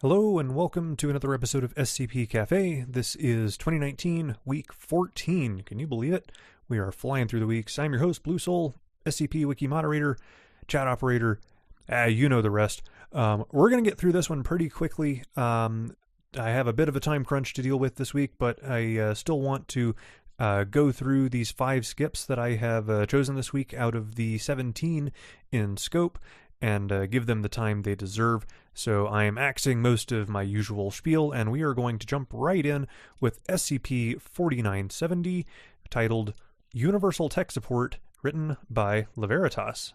Hello and welcome to another episode of SCP Cafe. This is 2019, week 14. Can you believe it? We are flying through the weeks. I'm your host, Blue Soul, SCP Wiki moderator, chat operator. You know the rest. We're going to get through this one pretty quickly. I have a bit of a time crunch to deal with this week, but I still want to go through these 5 skips that I have chosen this week out of the 17 in scope and give them the time they deserve. So I am axing most of my usual spiel, and we are going to jump right in with SCP-4970, titled Universal Tech Support, written by Leveritas.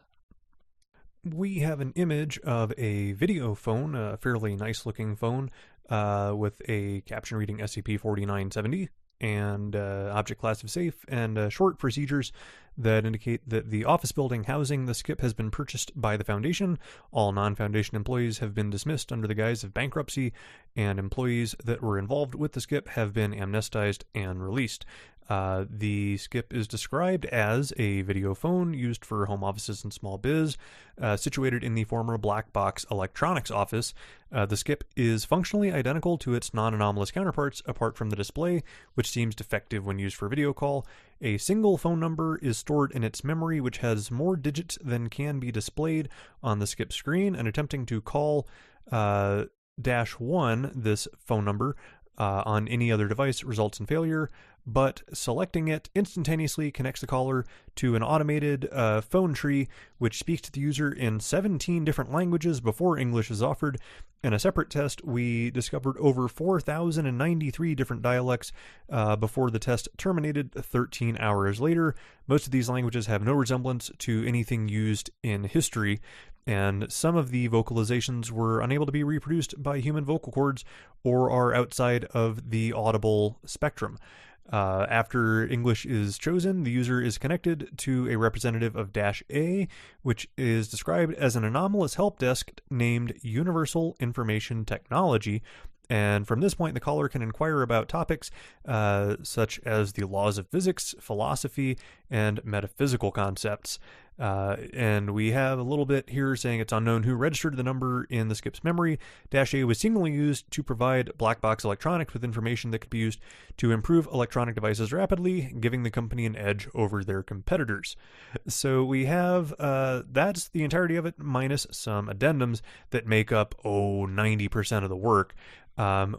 We have an image of a video phone, a fairly nice-looking phone, with a caption reading SCP-4970, and object class of safe, and short procedures that indicate that the office building housing the skip has been purchased by the Foundation. All non-Foundation employees have been dismissed under the guise of bankruptcy, and employees that were involved with the skip have been amnestized and released. The skip is described as a video phone used for home offices and small biz, situated in the former Black Box Electronics office. The skip is functionally identical to its non-anomalous counterparts, apart from the display, which seems defective when used for video call. A single phone number is stored in its memory, which has more digits than can be displayed on the skip screen, and attempting to call -1, this phone number, on any other device results in failure, but selecting it instantaneously connects the caller to an automated phone tree which speaks to the user in 17 different languages before English is offered. In a separate test, we discovered over 4,093 different dialects before the test terminated 13 hours later. Most of these languages have no resemblance to anything used in history, and some of the vocalizations were unable to be reproduced by human vocal cords or are outside of the audible spectrum. After English is chosen, the user is connected to a representative of -A, which is described as an anomalous help desk named Universal Information Technology. And from this point, the caller can inquire about topics such as the laws of physics, philosophy, and metaphysical concepts. And we have a little bit here saying it's unknown who registered the number in the skip's memory. -A was seemingly used to provide Black Box Electronics with information that could be used to improve electronic devices rapidly, giving the company an edge over their competitors. So we have, that's the entirety of it, minus some addendums that make up, 90% of the work.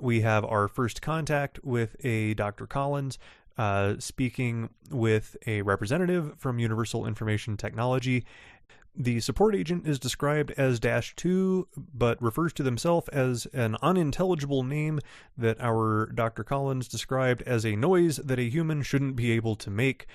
We have our first contact with a Dr. Collins, speaking with a representative from Universal Information Technology. The support agent is described as -2, but refers to themselves as an unintelligible name that our Dr. Collins described as a noise that a human shouldn't be able to make.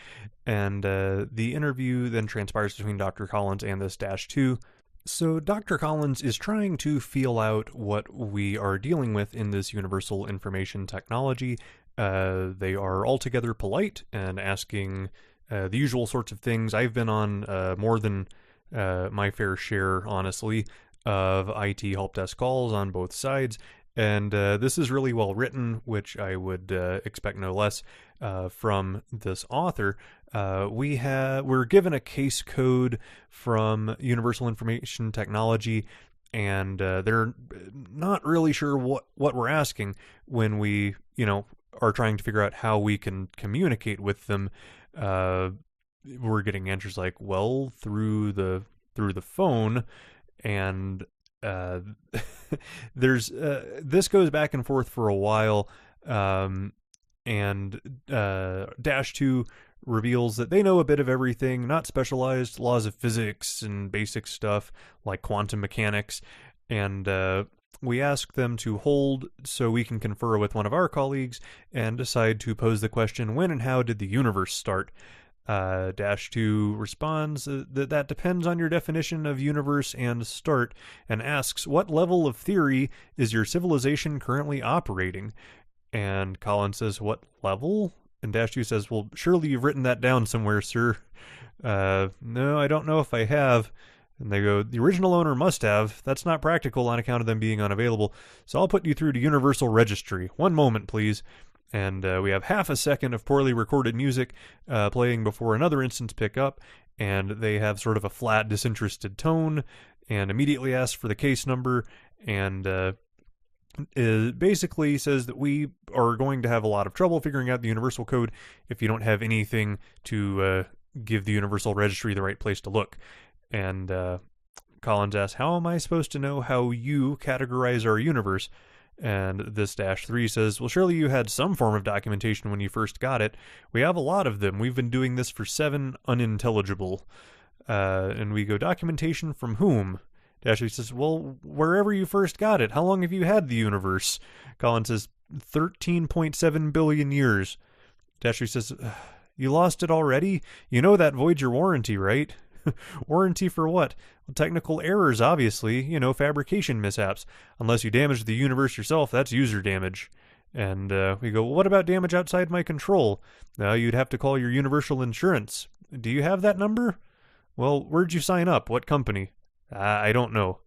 And the interview then transpires between Dr. Collins and this -2. So Dr. Collins is trying to feel out what we are dealing with in this Universal Information Technology. They are altogether polite and asking the usual sorts of things. I've been on more than my fair share, honestly, of IT help desk calls on both sides, and this is really well written, which I would expect no less from this author. We're given a case code from Universal Information Technology, and they're not really sure what we're asking when we, are trying to figure out how we can communicate with them. We're getting answers like, well, through the phone, and there's this goes back and forth for a while, and -2 reveals that they know a bit of everything, not specialized laws of physics and basic stuff like quantum mechanics, and we ask them to hold so we can confer with one of our colleagues and decide to pose the question, when and how did the universe start? -2 responds that depends on your definition of universe and start, and asks, what level of theory is your civilization currently operating? And Colin says, what level? And -2 says, well, surely you've written that down somewhere, sir. No, I don't know if I have. And they go, the original owner must have. That's not practical on account of them being unavailable. So I'll put you through to Universal Registry. One moment, please. And we have half a second of poorly recorded music playing before another instance pick up, and they have sort of a flat, disinterested tone, and immediately ask for the case number, and basically says that we are going to have a lot of trouble figuring out the universal code if you don't have anything to give the universal registry the right place to look. And Collins asks, how am I supposed to know how you categorize our universe? And this -3 says, well, surely you had some form of documentation when you first got it. We have a lot of them. We've been doing this for 7 unintelligible. And we go, documentation from whom? -3 says, well, wherever you first got it. How long have you had the universe? Collins says, 13.7 billion years. -3 says, you lost it already? You know that voids your warranty, right? Warranty for what? Well, technical errors, obviously. Fabrication mishaps. Unless you damage the universe yourself, that's user damage. And we go, well, what about damage outside my control? You'd have to call your universal insurance. Do you have that number? Well, where'd you sign up? What company? I don't know.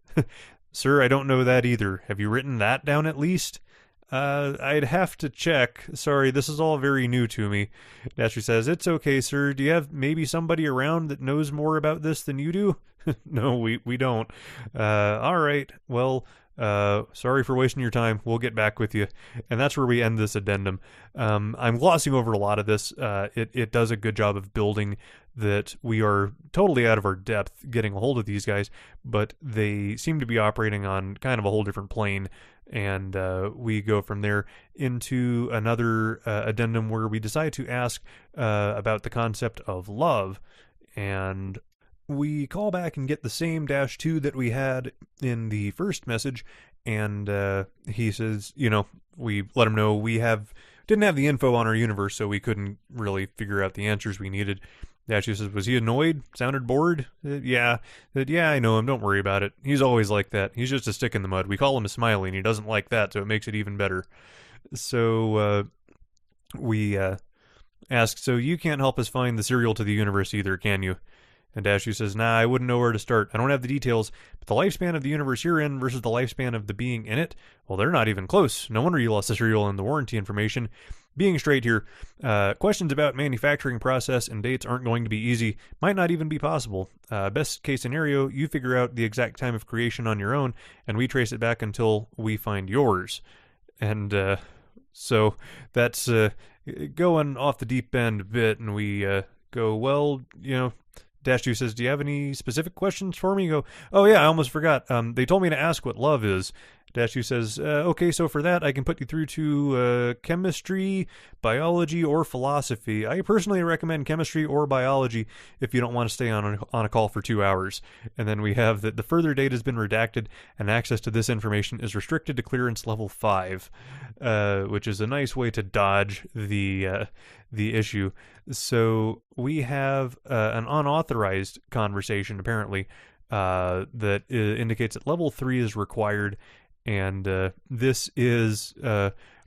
Sir, I don't know that either. Have you written that down at least? I'd have to check. Sorry, this is all very new to me. -3 says, it's okay, sir. Do you have maybe somebody around that knows more about this than you do? No, we don't. All right. Well, sorry for wasting your time. We'll get back with you. And that's where we end this addendum. I'm glossing over a lot of this. It does a good job of building that we are totally out of our depth getting a hold of these guys, but they seem to be operating on kind of a whole different plane. And we go from there into another addendum where we decide to ask about the concept of love. And we call back and get the same -2 that we had in the first message. And he says, we let him know we didn't have the info on our universe, so we couldn't really figure out the answers we needed. -2 says, was he annoyed? Sounded bored? Yeah. Yeah, I know him. Don't worry about it. He's always like that. He's just a stick in the mud. We call him a Smiley, and he doesn't like that, so it makes it even better. So we ask, so you can't help us find the serial to the universe either, can you? And -2 says, nah, I wouldn't know where to start. I don't have the details, but the lifespan of the universe you're in versus the lifespan of the being in it, well, they're not even close. No wonder you lost the serial and the warranty information. Being straight here, questions about manufacturing process and dates aren't going to be easy, might not even be possible. Best case scenario, you figure out the exact time of creation on your own, and we trace it back until we find yours. And so that's going off the deep end a bit, and we go, well, -2 says, do you have any specific questions for me? You go, oh yeah, I almost forgot. They told me to ask what love is. -2 says, okay, so for that, I can put you through to chemistry, biology, or philosophy. I personally recommend chemistry or biology if you don't want to stay on a call for 2 hours. And then we have that the further data has been redacted, and access to this information is restricted to clearance level 5, which is a nice way to dodge the issue. So we have an unauthorized conversation, apparently, that indicates that level 3 is required. And this is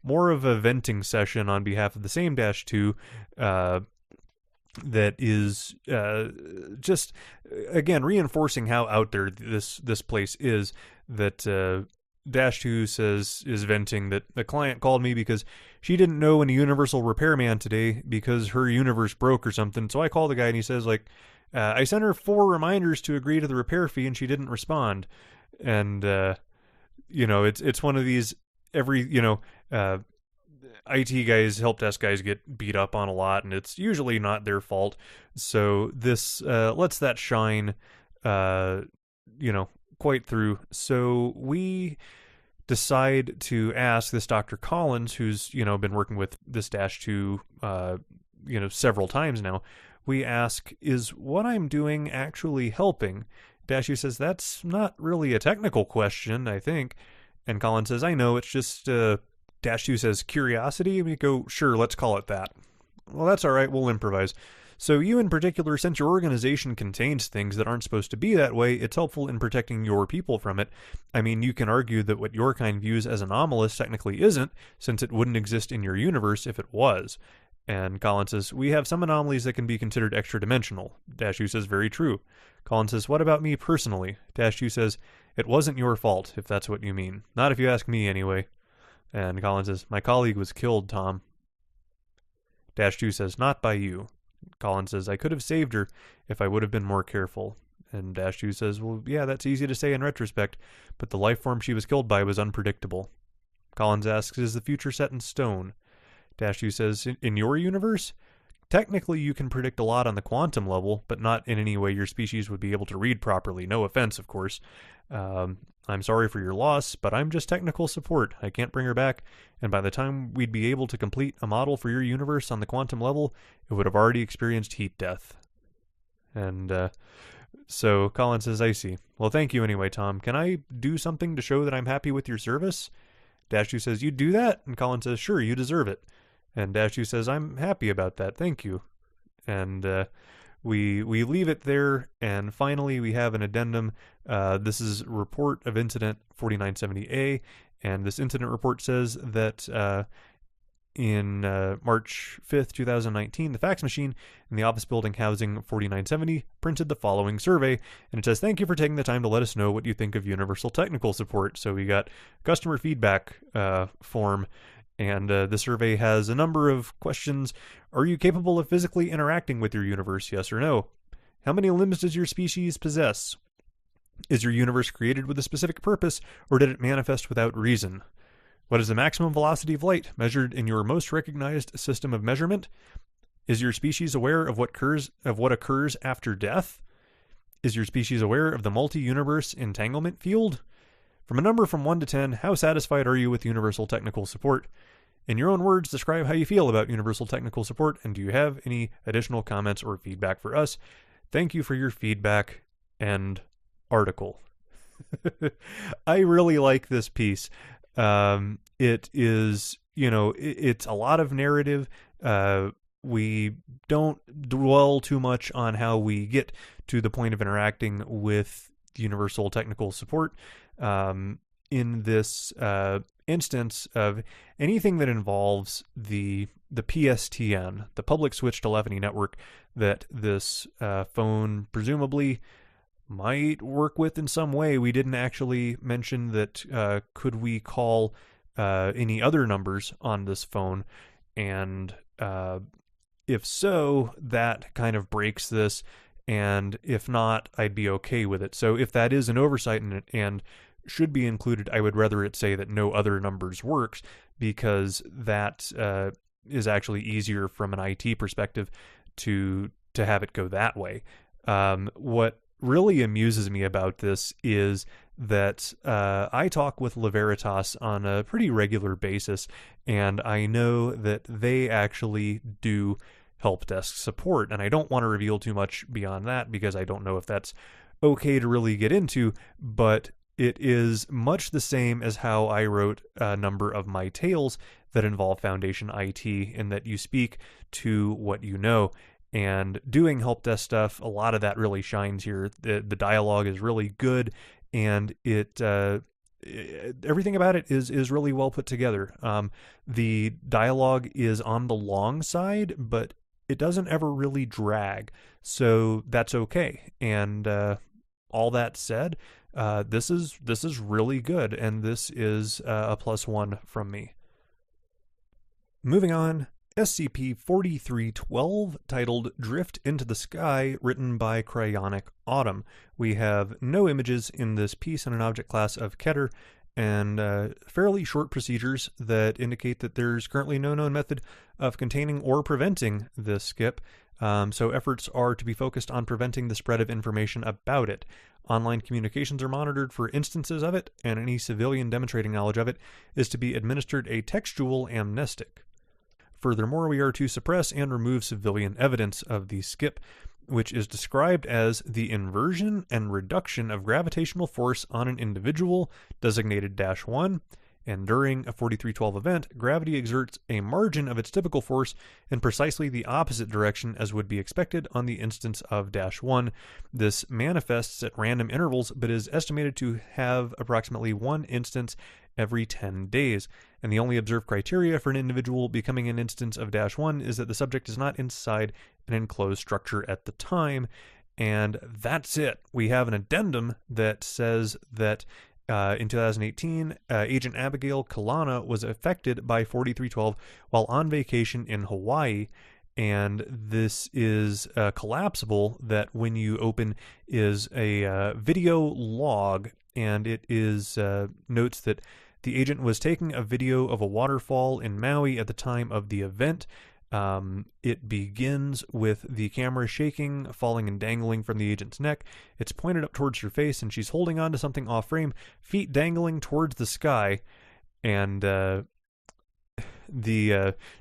more of a venting session on behalf of the same -2 that is just, again, reinforcing how out there this place is. That -2 says is venting that the client called me because she didn't know any universal repairman today because her universe broke or something. So I called the guy and he says, I sent her 4 reminders to agree to the repair fee and she didn't respond. And it's one of these IT guys, help desk guys get beat up on a lot, and it's usually not their fault. So this lets that shine, quite through. So we decide to ask this Dr. Collins, who's, been working with this -2, several times now. We ask, is what I'm doing actually helping? -2 says, that's not really a technical question, I think. And Collins says, I know, it's just, -2 says, curiosity? And we go, sure, let's call it that. Well, that's all right, we'll improvise. So you in particular, since your organization contains things that aren't supposed to be that way, it's helpful in protecting your people from it. I mean, you can argue that what your kind views as anomalous technically isn't, since it wouldn't exist in your universe if it was. And Collins says, we have some anomalies that can be considered extra-dimensional. -2 says, very true. Collins says, what about me personally? -2 says, it wasn't your fault, if that's what you mean. Not if you ask me, anyway. And Collins says, my colleague was killed, Tom. -2 says, not by you. Collins says, I could have saved her if I would have been more careful. And -2 says, well, yeah, that's easy to say in retrospect, but the life form she was killed by was unpredictable. Collins asks, is the future set in stone? Dashu says, in your universe? Technically, you can predict a lot on the quantum level, but not in any way your species would be able to read properly. No offense, of course. I'm sorry for your loss, but I'm just technical support. I can't bring her back, and by the time we'd be able to complete a model for your universe on the quantum level, it would have already experienced heat death. And so Colin says, I see. Well, thank you anyway, Tom. Can I do something to show that I'm happy with your service? Dashu says, you do that? And Colin says, sure, you deserve it. And Dashu says, I'm happy about that. Thank you. And we leave it there, and finally we have an addendum. This is report of incident 4970A, and this incident report says that in March 5th, 2019, the fax machine in the office building housing 4970 printed the following survey, and it says, thank you for taking the time to let us know what you think of universal technical support. So we got customer feedback form, and the survey has a number of questions. Are you capable of physically interacting with your universe, yes or no? How many limbs does your species possess? Is your universe created with a specific purpose, or did it manifest without reason? What is the maximum velocity of light measured in your most recognized system of measurement? Is your species aware of what occurs after death? Is your species aware of the multi-universe entanglement field? From a number from 1 to 10, how satisfied are you with universal technical support? In your own words, describe how you feel about universal technical support, and do you have any additional comments or feedback for us? Thank you for your feedback. End article. I really like this piece. It is, it's a lot of narrative. We don't dwell too much on how we get to the point of interacting with universal technical support. In this instance of anything that involves the PSTN, the public switch telephony network that this phone presumably might work with in some way. We didn't actually mention that could we call any other numbers on this phone, and if so, that kind of breaks this, and if not, I'd be okay with it. So if that is an oversight and should be included, I would rather it say that no other numbers works, because that is actually easier from an IT perspective to have it go that way. What really amuses me about this is that I talk with Leveritas on a pretty regular basis, and I know that they actually do help desk support, and I don't want to reveal too much beyond that because I don't know if that's okay to really get into, but it is much the same as how I wrote a number of my tales that involve Foundation IT, in that you speak to what you know. And doing help desk stuff, a lot of that really shines here. The dialogue is really good, and everything about it is really well put together. The dialogue is on the long side, but it doesn't ever really drag, so that's okay. And all that said, this is really good, and this is a +1 from me. Moving on, SCP-4312, titled Drift into the Sky, written by Cryonic Autumn. We have no images in this piece and an object class of Keter, and fairly short procedures that indicate that there's currently no known method of containing or preventing this skip, so efforts are to be focused on preventing the spread of information about it. Online communications are monitored for instances of it, and any civilian demonstrating knowledge of it is to be administered a textual amnestic. Furthermore, we are to suppress and remove civilian evidence of the skip, which is described as the inversion and reduction of gravitational force on an individual, designated -1, and during a 4312 event, gravity exerts a margin of its typical force in precisely the opposite direction as would be expected on the instance of -1. This manifests at random intervals, but is estimated to have approximately 1 instance every 10 days, and the only observed criteria for an individual becoming an instance of -1 is that the subject is not inside an enclosed structure at the time, and that's it. We have an addendum that says that in 2018, Agent Abigail Kalana was affected by 4312 while on vacation in Hawaii, and this is collapsible that when you open is a video log, and it is notes that The agent was taking a video of a waterfall in Maui at the time of the event. It begins with the camera shaking, falling and dangling from the agent's neck. It's pointed up towards her face, and she's holding on to something off frame, feet dangling towards the sky. And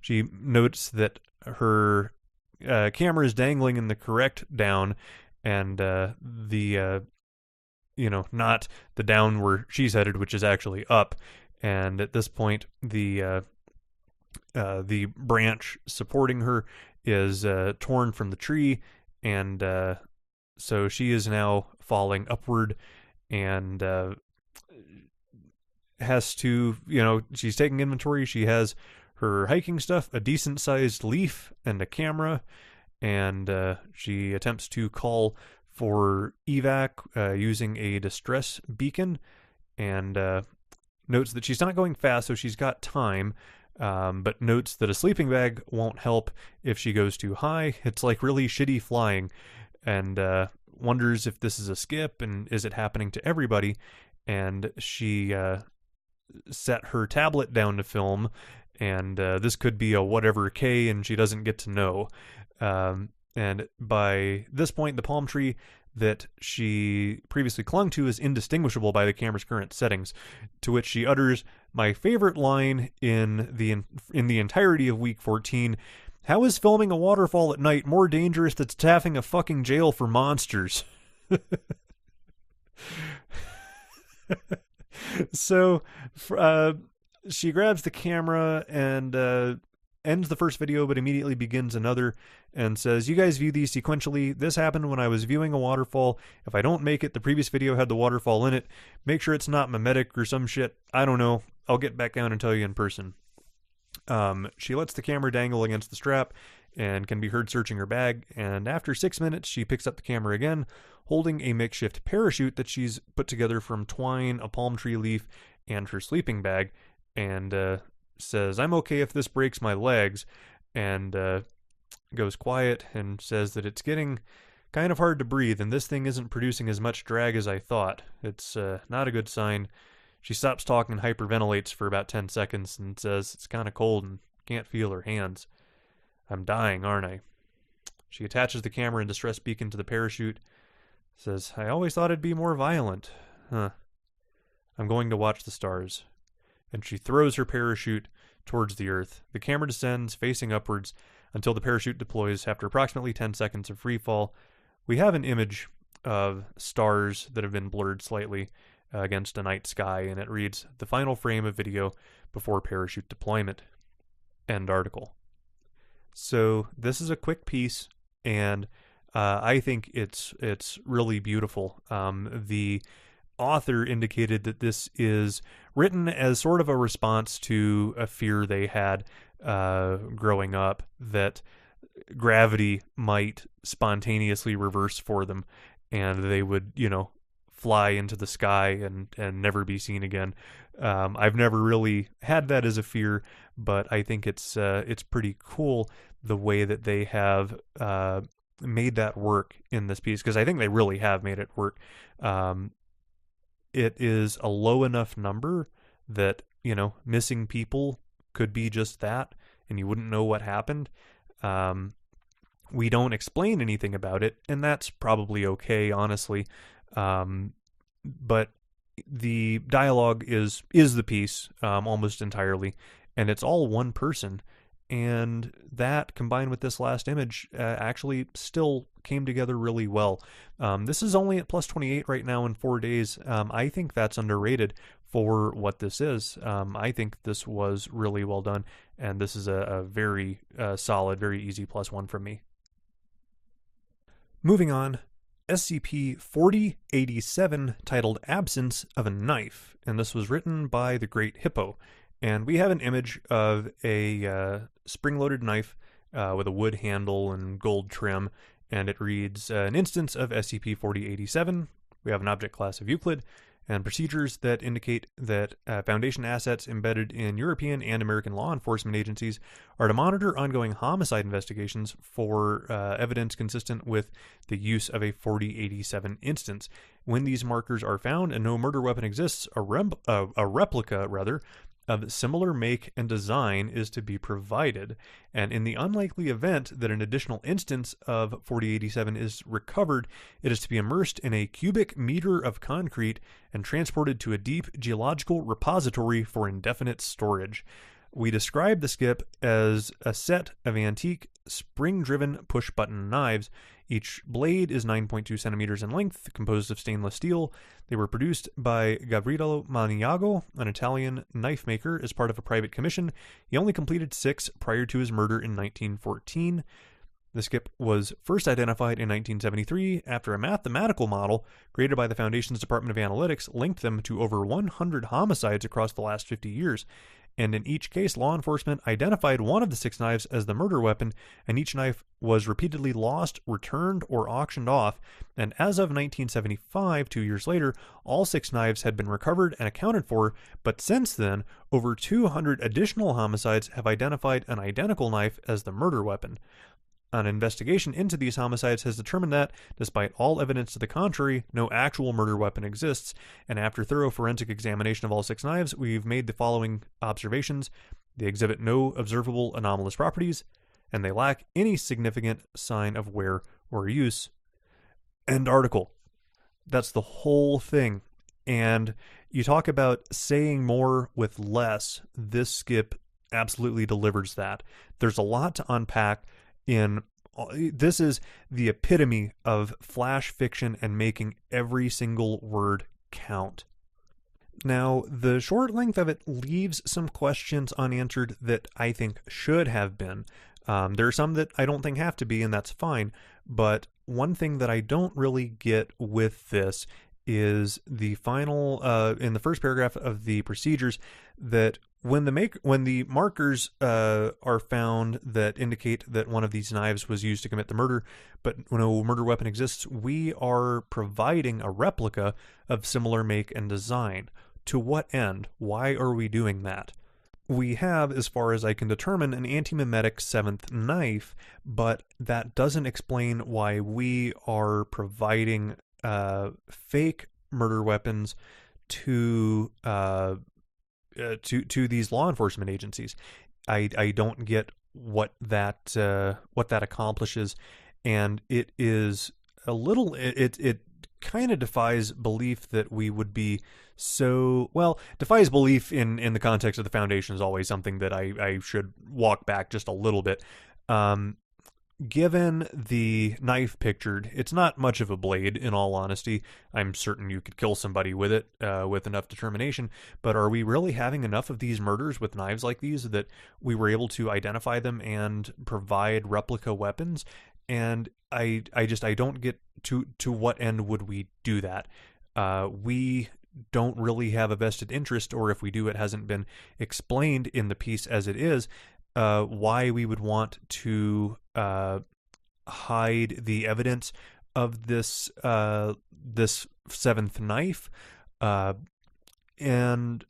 she notes that her camera is dangling in the correct down, and not the down where she's headed, which is actually up. And at this point, the branch supporting her is torn from the tree, and so she is now falling upward, and has to, she's taking inventory. She has her hiking stuff, a decent-sized leaf, and a camera, and she attempts to call for evac using a distress beacon, and notes that she's not going fast, so she's got time, but notes that a sleeping bag won't help if she goes too high. It's like really shitty flying, and wonders if this is a skip, and is it happening to everybody. And she set her tablet down to film, and this could be a whatever K, and she doesn't get to know. And by this point, the palm tree that she previously clung to is indistinguishable by the camera's current settings, to which she utters my favorite line in the entirety of week 14. How is filming a waterfall at night more dangerous than staffing a fucking jail for monsters? So she grabs the camera and ends the first video, but immediately begins another and says, you guys view these sequentially. This happened when I was viewing a waterfall. If I don't make it, the previous video had the waterfall in it. Make sure it's not mimetic or some shit. I don't know. I'll get back down and tell you in person. She lets the camera dangle against the strap and can be heard searching her bag. And after 6 minutes, she picks up the camera again, holding a makeshift parachute that she's put together from twine, a palm tree leaf, and her sleeping bag, and says, I'm okay if this breaks my legs, and goes quiet and says that it's getting kind of hard to breathe, and this thing isn't producing as much drag as I thought. It's not a good sign. She stops talking and hyperventilates for about 10 seconds and says it's kind of cold and can't feel her hands. I'm dying, aren't I? She attaches the camera and distress beacon to the parachute, says, I always thought it'd be more violent. Huh. I'm going to watch the stars. And she throws her parachute towards the earth. The camera descends, facing upwards, until the parachute deploys. After approximately 10 seconds of free fall, we have an image of stars that have been blurred slightly against a night sky, and it reads, the final frame of video before parachute deployment. End article. So this is a quick piece, and I think it's really beautiful. The author indicated that this is written as sort of a response to a fear they had growing up, that gravity might spontaneously reverse for them, and they would, fly into the sky and never be seen again. I've never really had that as a fear, but I think it's pretty cool the way that they have made that work in this piece, because I think they really have made it work. It is a low enough number that, missing people could be just that, and you wouldn't know what happened. We don't explain anything about it, and that's probably okay, honestly. But the dialogue is the piece almost entirely, and it's all one person. And that, combined with this last image, actually still came together really well. This is only at plus 28 right now in 4 days. I think that's underrated for what this is. I think this was really well done, and this is a very solid, very easy +1 from me. Moving on, SCP-4087, titled Absence of a Knife, and this was written by the Great Hippo. And we have an image of a spring-loaded knife with a wood handle and gold trim, and it reads, an instance of SCP-4087. We have an object class of Euclid, and procedures that indicate that Foundation assets embedded in European and American law enforcement agencies are to monitor ongoing homicide investigations for evidence consistent with the use of a 4087 instance. When these markers are found and no murder weapon exists, a replica of similar make and design is to be provided, and in the unlikely event that an additional instance of 4087 is recovered, it is to be immersed in a cubic meter of concrete and transported to a deep geological repository for indefinite storage. We describe the skip as a set of antique spring-driven push-button knives. Each blade is 9.2 centimeters in length, composed of stainless steel. They were produced by Gavrilo Maniago, an Italian knife maker, as part of a private commission. He only completed 6 prior to his murder in 1914. The skip was first identified in 1973 after a mathematical model created by the Foundation's Department of Analytics linked them to over 100 homicides across the last 50 years. And in each case, law enforcement identified one of the 6 knives as the murder weapon, and each knife was repeatedly lost, returned, or auctioned off. And as of 1975, 2 years later, all 6 knives had been recovered and accounted for, but since then, over 200 additional homicides have identified an identical knife as the murder weapon. An investigation into these homicides has determined that, despite all evidence to the contrary, no actual murder weapon exists, and after thorough forensic examination of all 6 knives, we've made the following observations. They exhibit no observable anomalous properties, and they lack any significant sign of wear or use. End article. That's the whole thing. And you talk about saying more with less. This skip absolutely delivers that. There's a lot to unpack. This is the epitome of flash fiction and making every single word count. Now, the short length of it leaves some questions unanswered that I think should have been. There are some that I don't think have to be, and that's fine. But one thing that I don't really get with this is the final, in the first paragraph of the procedures, that when the markers are found that indicate that one of these knives was used to commit the murder, but no murder weapon exists, we are providing a replica of similar make and design. To what end? Why are we doing that? We have, as far as I can determine, an anti-mimetic 7th knife, but that doesn't explain why we are providing fake murder weapons to these law enforcement agencies. I don't get what that accomplishes, and it is a little it kind of defies belief that we would be so well. Defies belief in the context of the Foundation is always something that I should walk back just a little bit. Given the knife pictured, it's not much of a blade, in all honesty. I'm certain you could kill somebody with it with enough determination, but are we really having enough of these murders with knives like these that we were able to identify them and provide replica weapons? And I don't get to what end would we do that. We don't really have a vested interest, or if we do, it hasn't been explained in the piece as it is, why we would want to hide the evidence of this 7th knife, and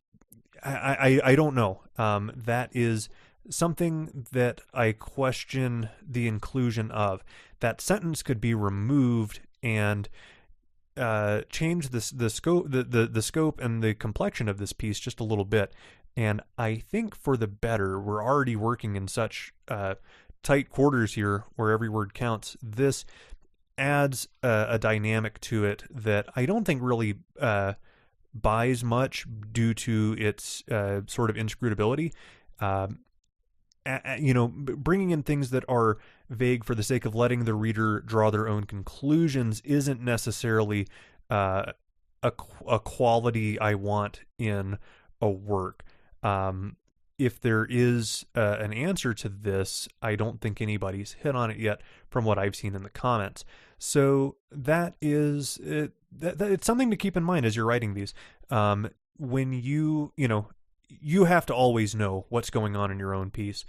I don't know. That is something that I question the inclusion of. That sentence could be removed and change the scope and the complexion of this piece just a little bit. And I think for the better. We're already working in such tight quarters here where every word counts. This adds a dynamic to it that I don't think really buys much due to its sort of inscrutability. Bringing in things that are vague for the sake of letting the reader draw their own conclusions isn't necessarily a quality I want in a work. If there is an answer to this, I don't think anybody's hit on it yet from what I've seen in the comments. So that is it's something to keep in mind as you're writing these. When you have to always know what's going on in your own piece.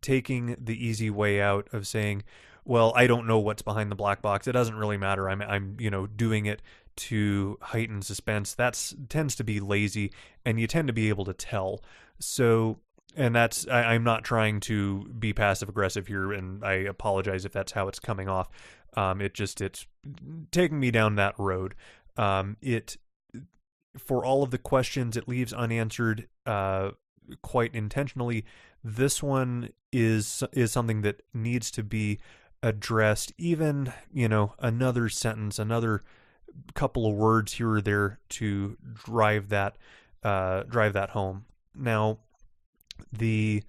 Taking the easy way out of saying, well, I don't know what's behind the black box. It doesn't really matter. I'm doing it to heighten suspense. That tends to be lazy, and you tend to be able to tell. So, and I'm not trying to be passive aggressive here, and I apologize if that's how it's coming off. It's taking me down that road. For all of the questions it leaves unanswered, quite intentionally, this one is something that needs to be addressed. Even, another sentence, another couple of words here or there to drive that home. Now, the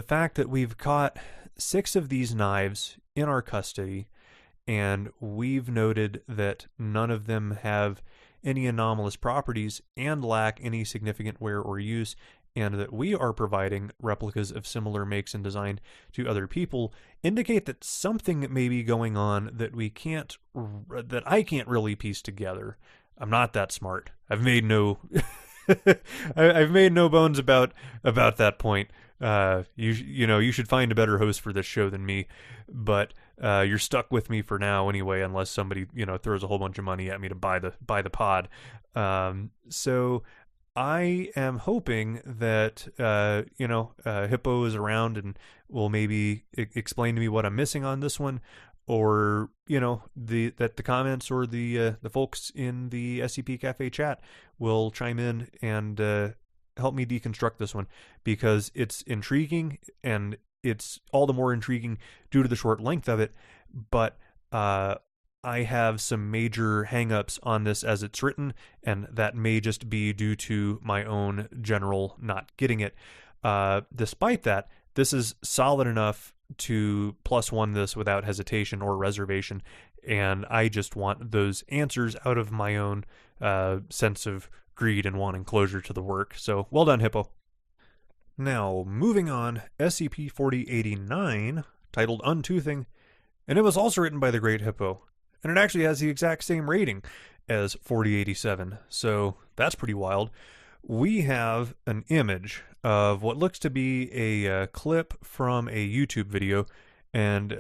fact that we've caught 6 of these knives in our custody, and we've noted that none of them have any anomalous properties and lack any significant wear or use, and that we are providing replicas of similar makes and design to other people, indicate that something may be going on that I can't really piece together. I'm not that smart. I've made no I've made no bones about that point. You should find a better host for this show than me, but you're stuck with me for now anyway, unless somebody throws a whole bunch of money at me to buy the pod. So I am hoping that Hippo is around and will maybe explain to me what I'm missing on this one, or that the comments or the folks in the SCP Cafe chat will chime in and help me deconstruct this one, because it's intriguing, and it's all the more intriguing due to the short length of it. But I have some major hangups on this as it's written, and that may just be due to my own general not getting it. Despite that, this is solid enough to +1 this without hesitation or reservation, and I just want those answers out of my own sense of greed and wanting closure to the work. So well done, Hippo. Now, moving on, SCP-4089, titled Untoothing, and it was also written by the Great Hippo, and it actually has the exact same rating as 4087, so that's pretty wild. We have an image of what looks to be a clip from a YouTube video, and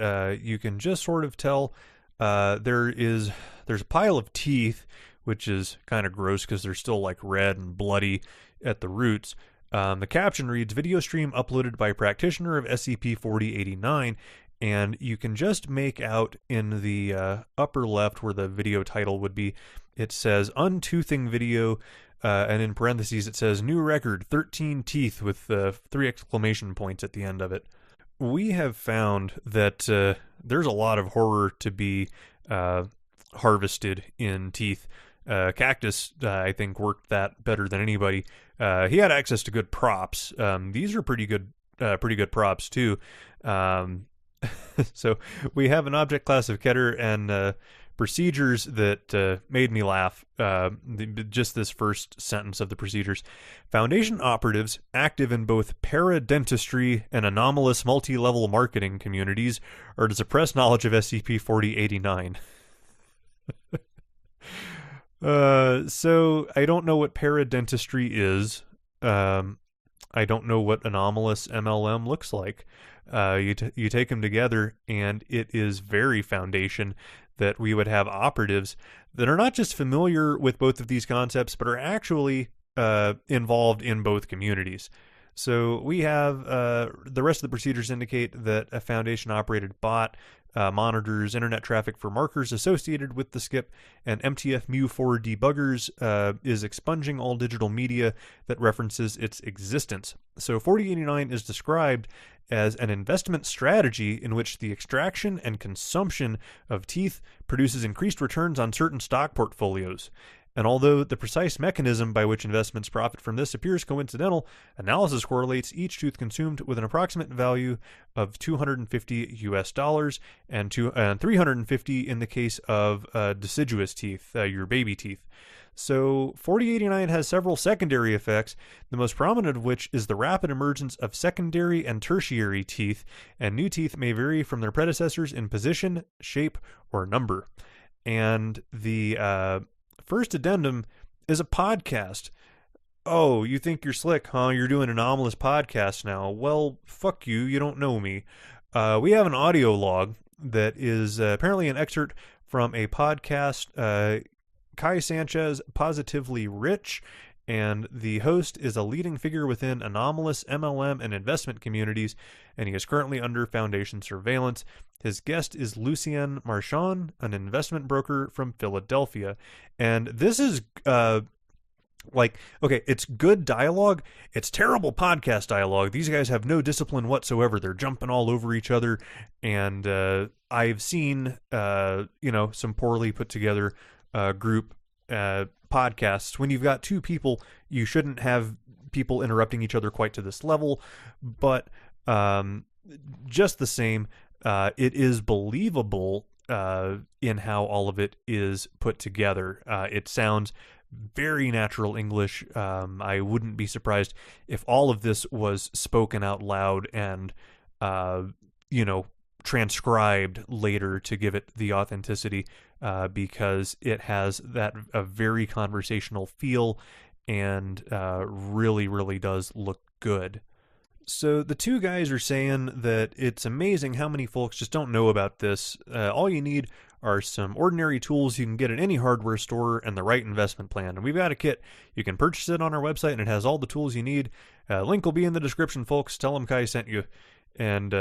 you can just sort of tell there's a pile of teeth, which is kind of gross because they're still like red and bloody at the roots. The caption reads, "Video stream uploaded by practitioner of SCP-4089," and you can just make out in the upper left where the video title would be, it says Untoothing Video, and in parentheses it says new record, 13 teeth with 3 exclamation points at the end of it. We have found that there's a lot of horror to be harvested in teeth. Cactus, I think, worked that better than anybody. He had access to good props. These are pretty good props too. So we have an object class of Keter and procedures that made me laugh. Just this first sentence of the procedures. Foundation operatives active in both paradentistry and anomalous multi-level marketing communities are to suppress knowledge of SCP-4089. So I don't know what paradentistry is. I don't know what anomalous MLM looks like. You take them together, and it is very Foundation that we would have operatives that are not just familiar with both of these concepts, but are actually involved in both communities. So we have the rest of the procedures indicate that a Foundation-operated bot monitors internet traffic for markers associated with the skip, and MTF Mu4 debuggers is expunging all digital media that references its existence. So 4089 is described as an investment strategy in which the extraction and consumption of teeth produces increased returns on certain stock portfolios. And although the precise mechanism by which investments profit from this appears coincidental, analysis correlates each tooth consumed with an approximate value of $250 and 350 in the case of deciduous teeth, your baby teeth. So 4089 has several secondary effects, the most prominent of which is the rapid emergence of secondary and tertiary teeth, and new teeth may vary from their predecessors in position, shape, or number. And the first addendum is a podcast. Oh, you think you're slick, huh? You're doing an anomalous podcast now. Well, fuck you. You don't know me. We have an audio log that is apparently an excerpt from a podcast, Kai Sanchez, Positively Rich, and the host is a leading figure within anomalous MLM and investment communities, and he is currently under Foundation surveillance. His guest is Lucien Marchand, an investment broker from Philadelphia. And this is, okay, it's good dialogue. It's terrible podcast dialogue. These guys have no discipline whatsoever. They're jumping all over each other. And I've seen, some poorly put together group podcasts. When you've got two people, you shouldn't have people interrupting each other quite to this level. But just the same, it is believable in how all of it is put together. It sounds very natural English. I wouldn't be surprised if all of this was spoken out loud and, transcribed later to give it the authenticity, because it has a very conversational feel and really, really does look good. So the two guys are saying that it's amazing how many folks just don't know about this. All you need are some ordinary tools you can get at any hardware store and the right investment plan. And we've got a kit. You can purchase it on our website, and it has all the tools you need. Link will be in the description, folks. Tell them Kai sent you. And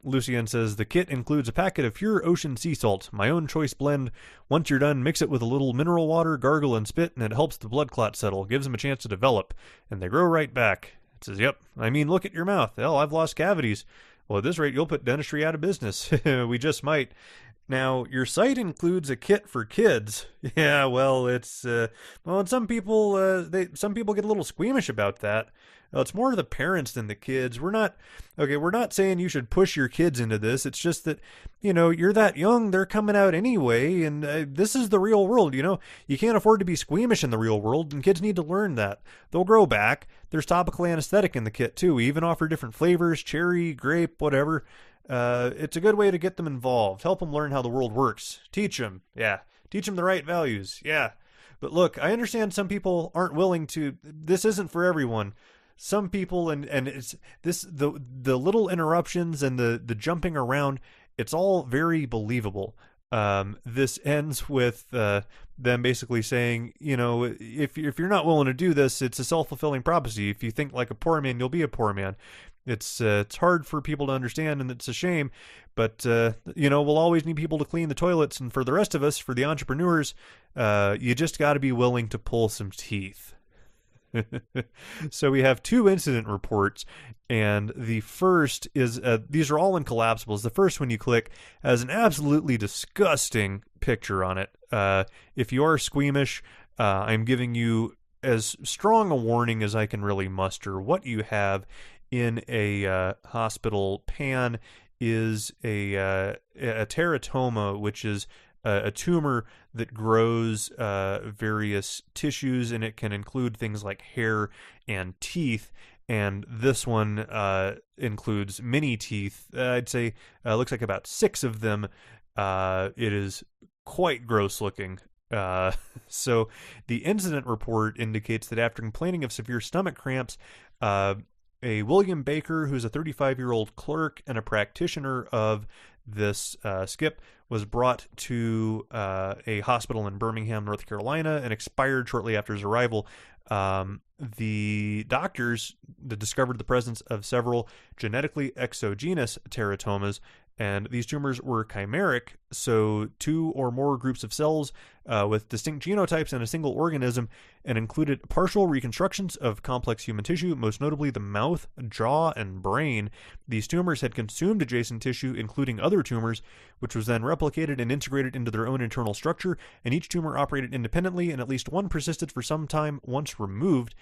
Lucien says, the kit includes a packet of pure ocean sea salt, my own choice blend. Once you're done, mix it with a little mineral water, gargle, and spit, and it helps the blood clot settle, gives them a chance to develop, and they grow right back. It says, yep, I mean, look at your mouth. Hell, I've lost cavities. Well, at this rate, you'll put dentistry out of business. We just might. Now, your site includes a kit for kids. Yeah, well, it's, and some people get a little squeamish about that. Well, it's more the parents than the kids. We're not saying you should push your kids into this. It's just that, you're that young, they're coming out anyway, and this is the real world, You can't afford to be squeamish in the real world, and kids need to learn that. They'll grow back. There's topical anesthetic in the kit, too. We even offer different flavors, cherry, grape, whatever. It's a good way to get them involved. Help them learn how the world works. Teach them. Yeah. Teach them the right values. Yeah. But look, I understand some people aren't willing to. This isn't for everyone. Some people, and it's this, the little interruptions and the jumping around, it's all very believable. This ends with them basically saying, if you're not willing to do this, it's a self-fulfilling prophecy. If you think like a poor man, you'll be a poor man. It's hard for people to understand, and it's a shame. But we'll always need people to clean the toilets, and for the rest of us, for the entrepreneurs, you just got to be willing to pull some teeth. So we have two incident reports, and the first is, these are all in collapsibles. The first one you click has an absolutely disgusting picture on it. If you are squeamish, I'm giving you as strong a warning as I can really muster. What you have in a hospital pan is a teratoma, which is a tumor that grows various tissues, and it can include things like hair and teeth. And this one includes many teeth. I'd say looks like about 6 of them. It is quite gross looking. So the incident report indicates that after complaining of severe stomach cramps, a William Baker, who's a 35-year-old clerk and a practitioner of this skip, was brought to a hospital in Birmingham, North Carolina, and expired shortly after his arrival. The doctors discovered the presence of several genetically exogenous teratomas, and these tumors were chimeric, so 2 or more groups of cells with distinct genotypes in a single organism, and included partial reconstructions of complex human tissue, most notably the mouth, jaw, and brain. These tumors had consumed adjacent tissue, including other tumors, which was then replicated and integrated into their own internal structure, and each tumor operated independently, and at least one persisted for some time once removed.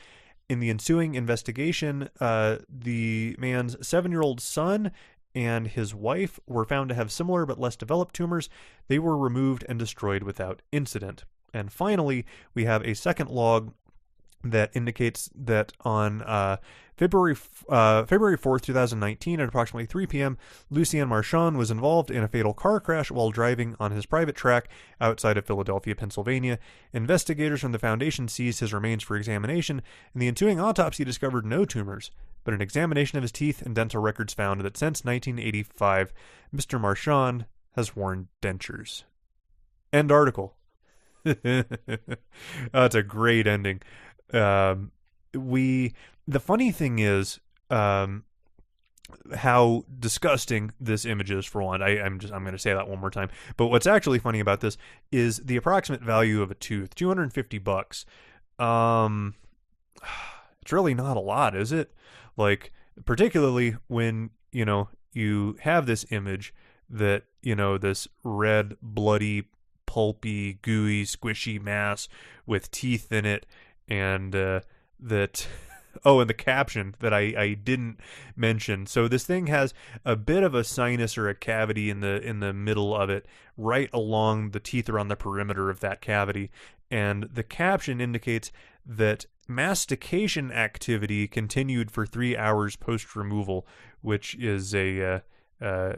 In the ensuing investigation, the man's 7-year-old son and his wife were found to have similar but less developed tumors. They were removed and destroyed without incident. And finally, we have a second log that indicates that on February 4th, 2019, at approximately 3 p.m., Lucien Marchand was involved in a fatal car crash while driving on his private track outside of Philadelphia, Pennsylvania. Investigators from the Foundation seized his remains for examination, and the ensuing autopsy discovered no tumors, but an examination of his teeth and dental records found that since 1985, Mr. Marchand has worn dentures. End article. That's a great ending. The funny thing is, how disgusting this image is, for one. I'm going to say that one more time. But what's actually funny about this is the approximate value of a tooth, $250. It's really not a lot, is it? Like, particularly when, you have this image that, this red, bloody, pulpy, gooey, squishy mass with teeth in it, and that... Oh, and the caption that I didn't mention. So this thing has a bit of a sinus or a cavity in the middle of it, right along the teeth are on the perimeter of that cavity. And the caption indicates that mastication activity continued for 3 hours post-removal, which is a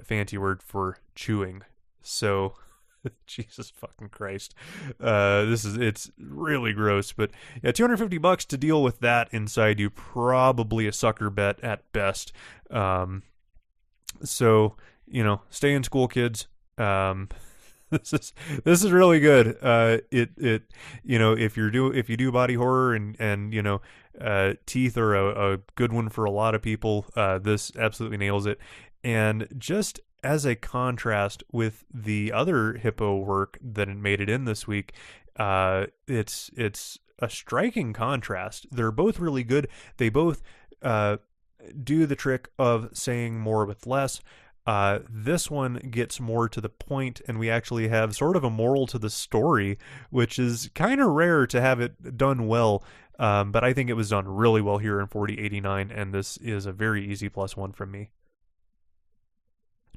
fancy word for chewing. So... Jesus fucking Christ. It's really gross, but yeah, $250 to deal with that inside you, probably a sucker bet at best. So, stay in school, kids. This is really good. If you do body horror and teeth are a good one for a lot of people, this absolutely nails it. And just as a contrast with the other Hippo work that made it in this week, it's a striking contrast. They're both really good. They both do the trick of saying more with less. This one gets more to the point, and we actually have sort of a moral to the story, which is kind of rare to have it done well. But I think it was done really well here in 4089, and this is a very easy +1 from me.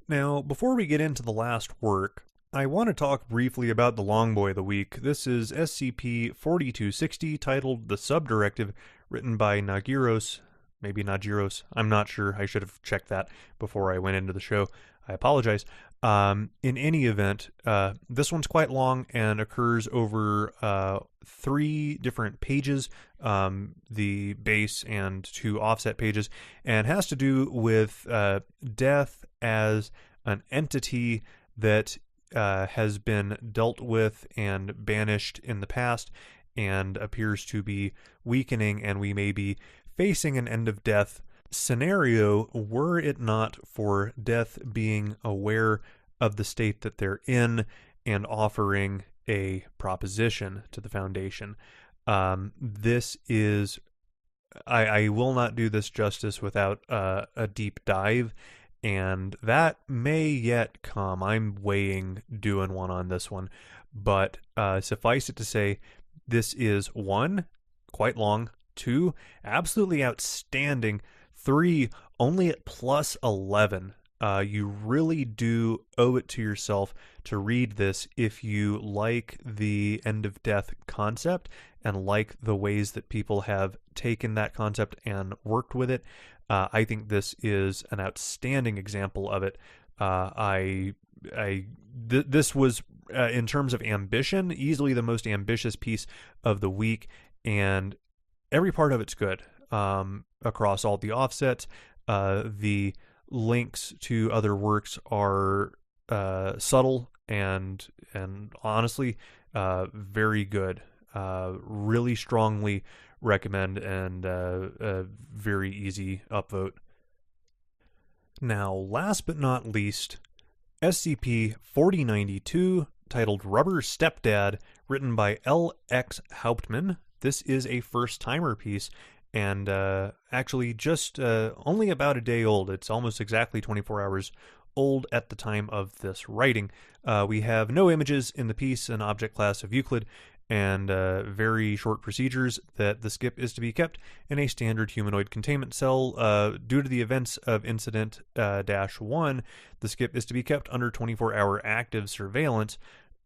Now, before we get into the last work, I want to talk briefly about the long boy of the week. This is SCP-4260, titled The Subdirective, written by Nagiros. Maybe Nagiros. I'm not sure. I should have checked that before I went into the show. I apologize. In any event, this one's quite long and occurs over 3 different pages, the base and 2 offset pages, and has to do with death as an entity that has been dealt with and banished in the past and appears to be weakening, and we may be facing an end of death scenario were it not for death being aware of the state that they're in and offering a proposition to the Foundation. This is... I will not do this justice without a deep dive, and that may yet come. I'm weighing doing one on this one, but suffice it to say, this is 1, quite long, 2, absolutely outstanding, 3, only at +11. You really do owe it to yourself to read this if you like the end of death concept and like the ways that people have taken that concept and worked with it. I think this is an outstanding example of it. This was, in terms of ambition, easily the most ambitious piece of the week, and every part of it's good. Across all the offsets, the links to other works are subtle and honestly very good. Really strongly recommend, and a very easy upvote. Now, last but not least, SCP-4092, titled Rubber Stepdad, written by L.X. Hauptmann. This is a first-timer piece, and actually just only about a day old. It's almost exactly 24 hours old at the time of this writing. We have no images in the piece, an object class of Euclid, and very short procedures that the skip is to be kept in a standard humanoid containment cell. Due to the events of Incident -1, the skip is to be kept under 24-hour active surveillance,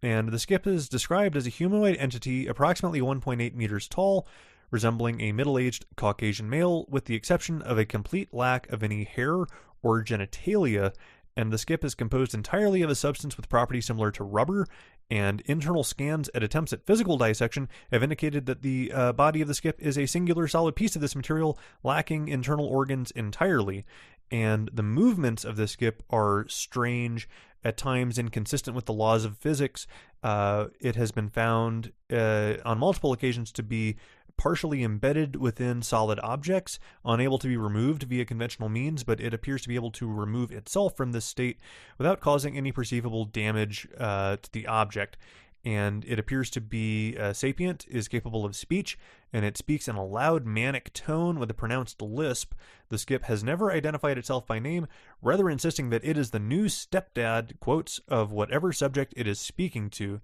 and the skip is described as a humanoid entity approximately 1.8 meters tall, resembling a middle-aged Caucasian male, with the exception of a complete lack of any hair or genitalia, and the skip is composed entirely of a substance with properties similar to rubber, and internal scans and attempts at physical dissection have indicated that the body of the skip is a singular solid piece of this material, lacking internal organs entirely. and the movements of the skip are strange, at times inconsistent with the laws of physics. It has been found on multiple occasions to be partially embedded within solid objects, unable to be removed via conventional means, but it appears to be able to remove itself from this state without causing any perceivable damage to the object. And it appears to be sapient, is capable of speech, and it speaks in a loud, manic tone with a pronounced lisp. The skip has never identified itself by name, rather insisting that it is the new stepdad, quotes, of whatever subject it is speaking to.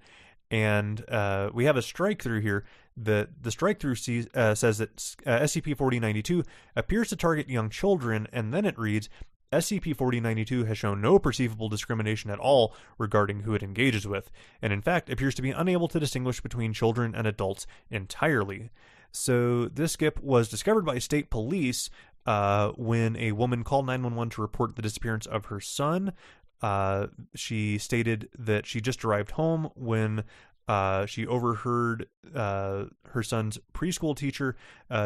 And we have a strike through here. The strike through says that SCP-4092 appears to target young children, and then it reads, SCP-4092 has shown no perceivable discrimination at all regarding who it engages with, and in fact appears to be unable to distinguish between children and adults entirely. So this skip was discovered by state police when a woman called 911 to report the disappearance of her son. She stated that she just arrived home when she overheard her son's preschool teacher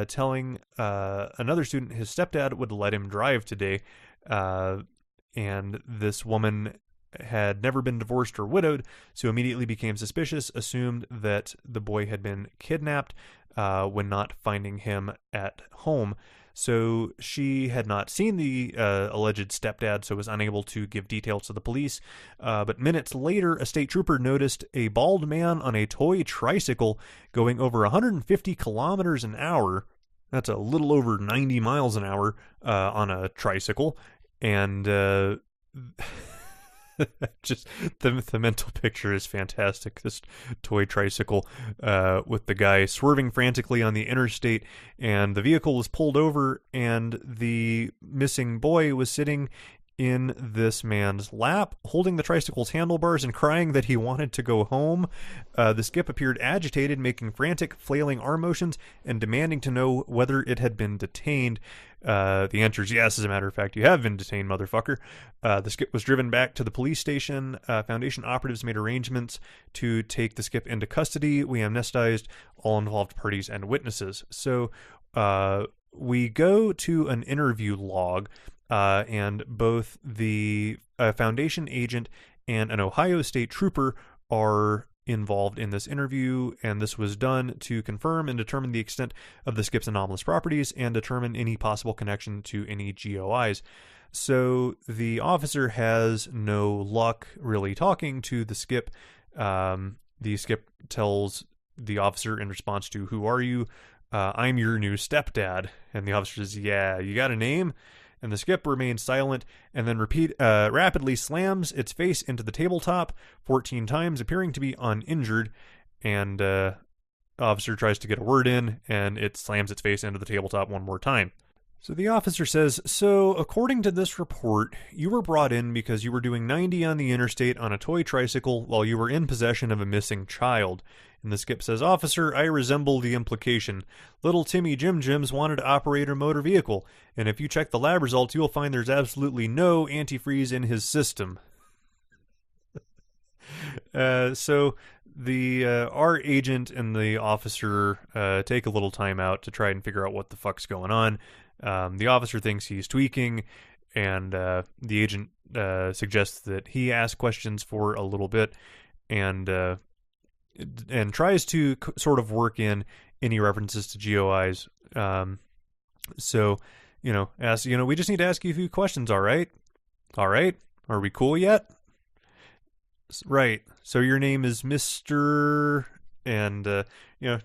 telling another student his stepdad would let him drive today. And this woman had never been divorced or widowed, so immediately became suspicious, assumed that the boy had been kidnapped when not finding him at home. So she had not seen the alleged stepdad, so was unable to give details to the police. But minutes later, a state trooper noticed a bald man on a toy tricycle going over 150 kilometers an hour. That's a little over 90 miles an hour on a tricycle. And just the mental picture is fantastic. This toy tricycle with the guy swerving frantically on the interstate, and the vehicle was pulled over, and the missing boy was sitting in this man's lap, holding the tricycle's handlebars and crying that he wanted to go home. The skip appeared agitated, making frantic, flailing arm motions, and demanding to know whether it had been detained. The answer is yes, as a matter of fact, you have been detained, motherfucker. The skip was driven back to the police station. Foundation operatives made arrangements to take the skip into custody. We amnestized all involved parties and witnesses. So we go to an interview log, and both the Foundation agent and an Ohio State trooper are involved in this interview, and this was done to confirm and determine the extent of the skip's anomalous properties and determine any possible connection to any GOIs. So the officer has no luck really talking to the skip. The skip tells the officer in response to, "Who are you?" "I'm your new stepdad." And the officer says, "Yeah, you got a name?" And the skip remains silent and then rapidly slams its face into the tabletop 14 times, appearing to be uninjured. And officer tries to get a word in, and it slams its face into the tabletop one more time. So the officer says, "So, according to this report, you were brought in because you were doing 90 on the interstate on a toy tricycle while you were in possession of a missing child." And the skip says, "Officer, I resemble the implication. Little Timmy Jim Jims wanted to operate a motor vehicle, and if you check the lab results, you'll find there's absolutely no antifreeze in his system." So our agent and the officer take a little time out to try and figure out what the fuck's going on. The officer thinks he's tweaking, and the agent suggests that he ask questions for a little bit, and tries to sort of work in any references to GOIs. So, we just need to ask you a few questions, all right? All right? Are we cool yet? Right. So your name is Mr. And,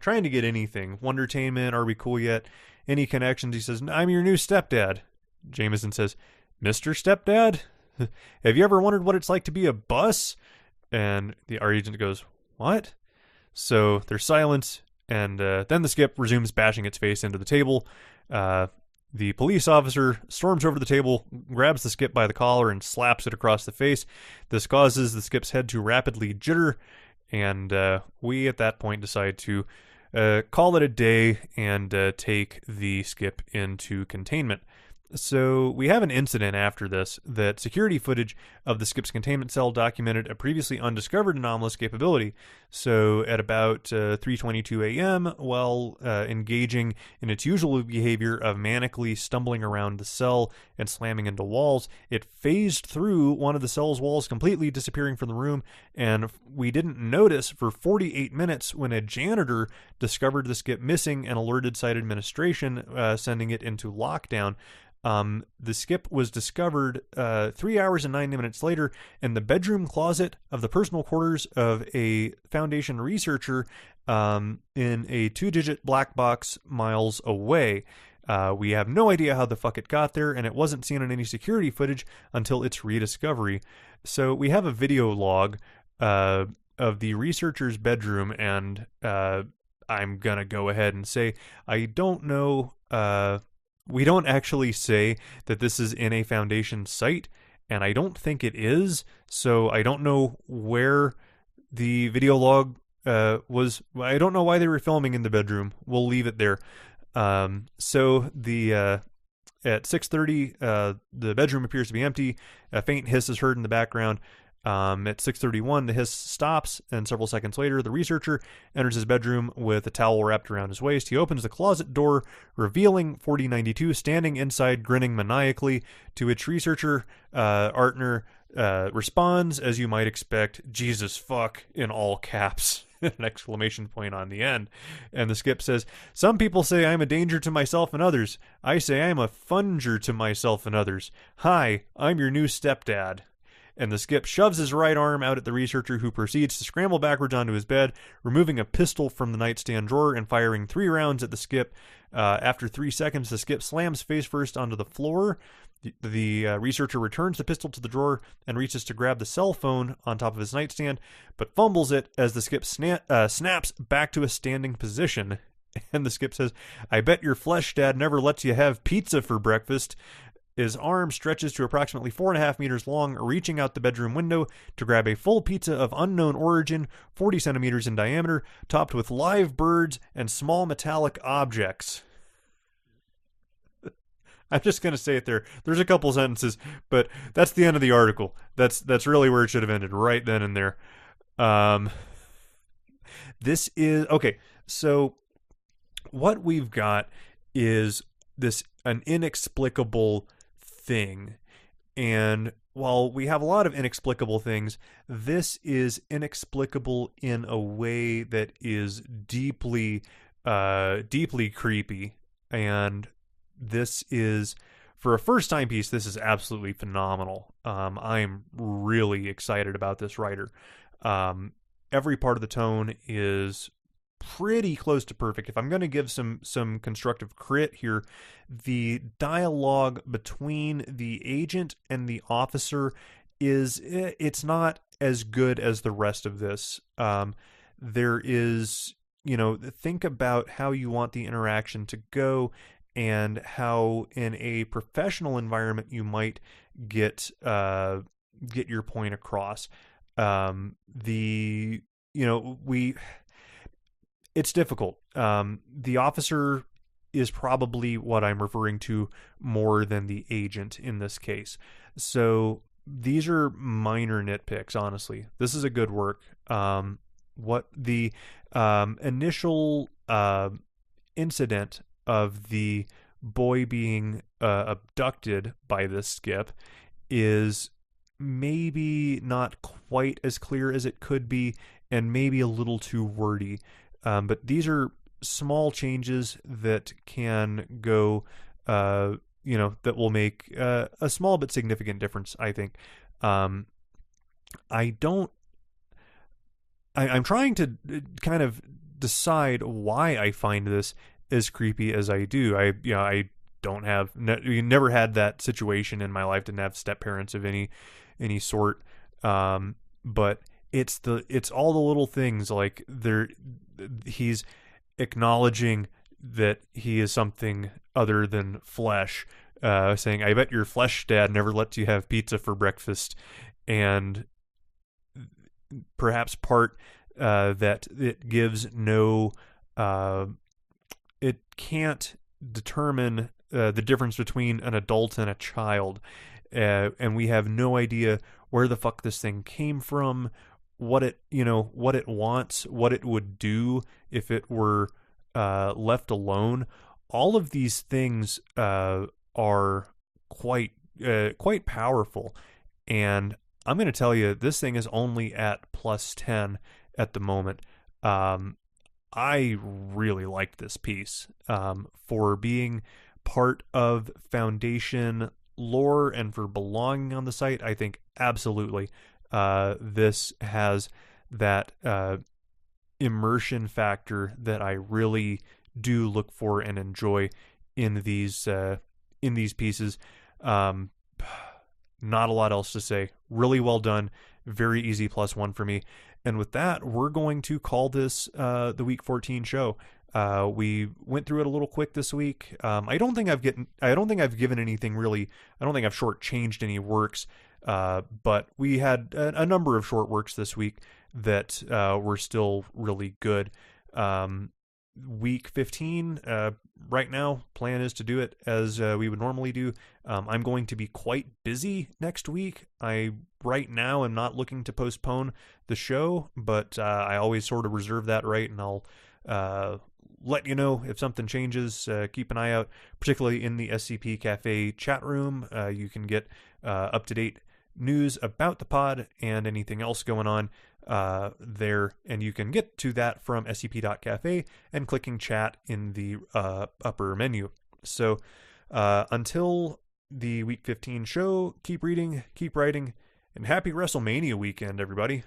trying to get anything. Wondertainment, are we cool yet? Any connections? He says, "I'm your new stepdad." Jameson says, "Mr. Stepdad? Have you ever wondered what it's like to be a bus?" And our agent goes, "What?" So there's silence, and then the skip resumes bashing its face into the table. The police officer storms over the table, grabs the skip by the collar, and slaps it across the face. This causes the skip's head to rapidly jitter, and we at that point decide to call it a day and take the skip into containment. So we have an incident after this that security footage of the skip's containment cell documented a previously undiscovered anomalous capability. So at about 3:22 a.m., while engaging in its usual behavior of manically stumbling around the cell and slamming into walls, it phased through one of the cell's walls completely, disappearing from the room, and we didn't notice for 48 minutes when a janitor discovered the skip missing and alerted site administration, sending it into lockdown. The skip was discovered 3 hours and 90 minutes later in the bedroom closet of the personal quarters of a Foundation researcher in a 2-digit black box miles away. We have no idea how the fuck it got there, and it wasn't seen on any security footage until its rediscovery. So we have a video log of the researcher's bedroom, and I'm gonna go ahead and say I don't know. We don't actually say that this is in a Foundation site, and I don't think it is, so I don't know where the video log was. I don't know why they were filming in the bedroom. We'll leave it there. So at 6:30, the bedroom appears to be empty. A faint hiss is heard in the background. At 6:31, the hiss stops, and several seconds later, the researcher enters his bedroom with a towel wrapped around his waist. He opens the closet door, revealing 4092 standing inside, grinning maniacally, to which researcher Artner responds, as you might expect, "Jesus fuck," in all caps. An exclamation point on the end. And the skip says, "Some people say I'm a danger to myself and others. I say I'm a funger to myself and others. Hi, I'm your new stepdad." And the skip shoves his right arm out at the researcher, who proceeds to scramble backwards onto his bed, removing a pistol from the nightstand drawer and firing 3 rounds at the skip. After 3 seconds, the skip slams face first onto the floor. The researcher returns the pistol to the drawer and reaches to grab the cell phone on top of his nightstand, but fumbles it as the skip snaps back to a standing position. And the skip says, "I bet your flesh dad never lets you have pizza for breakfast." His arm stretches to approximately 4.5 meters long, reaching out the bedroom window to grab a full pizza of unknown origin, 40 centimeters in diameter, topped with live birds and small metallic objects. I'm just going to say it there. There's a couple sentences, but that's the end of the article. That's really where it should have ended, right then and there. This is... Okay, so what we've got is an inexplicable thing. And while we have a lot of inexplicable things, this is inexplicable in a way that is deeply creepy. And this is, for a first-time piece, this is absolutely phenomenal. I'm really excited about this writer. Every part of the tone is pretty close to perfect. If I'm going to give some constructive crit here, the dialogue between the agent and the officer it's not as good as the rest of this. There is, think about how you want the interaction to go and how in a professional environment you might get your point across. It's difficult. The officer is probably what I'm referring to more than the agent in this case. So these are minor nitpicks, honestly. This is a good work. What the initial incident of the boy being abducted by this skip is maybe not quite as clear as it could be, and maybe a little too wordy. But these are small changes that can go, that will make a small but significant difference, I think. I'm trying to kind of decide why I find this as creepy as I do. I don't have, never had that situation in my life, didn't have step parents of any sort. But it's all the little things, like he's acknowledging that he is something other than flesh, saying, "I bet your flesh dad never lets you have pizza for breakfast," and perhaps part that it gives no, it can't determine the difference between an adult and a child, and we have no idea where the fuck this thing came from, what it what it wants, what it would do if it were left alone. All of these things are quite powerful, and I'm going to tell you, this thing is only at plus 10 at the moment. I really liked this piece for being part of Foundation lore and for belonging on the site. I think absolutely this has that immersion factor that I really do look for and enjoy in these pieces. Not a lot else to say. Really well done. Very easy +1 for me. And with that, we're going to call this the Week 14 show. We went through it a little quick this week. I don't think I've given anything really. I don't think I've shortchanged any works. But we had a number of short works this week that were still really good. Week 15, right now, plan is to do it as we would normally do. I'm going to be quite busy next week. I, right now, am not looking to postpone the show, but I always sort of reserve that right, and I'll let you know if something changes. Keep an eye out, particularly in the SCP Cafe chat room. You can get up-to-date news about the pod and anything else going on there, and you can get to that from scp.cafe and clicking chat in the upper menu. So until the Week 15 show, keep reading, keep writing, and happy WrestleMania weekend, everybody.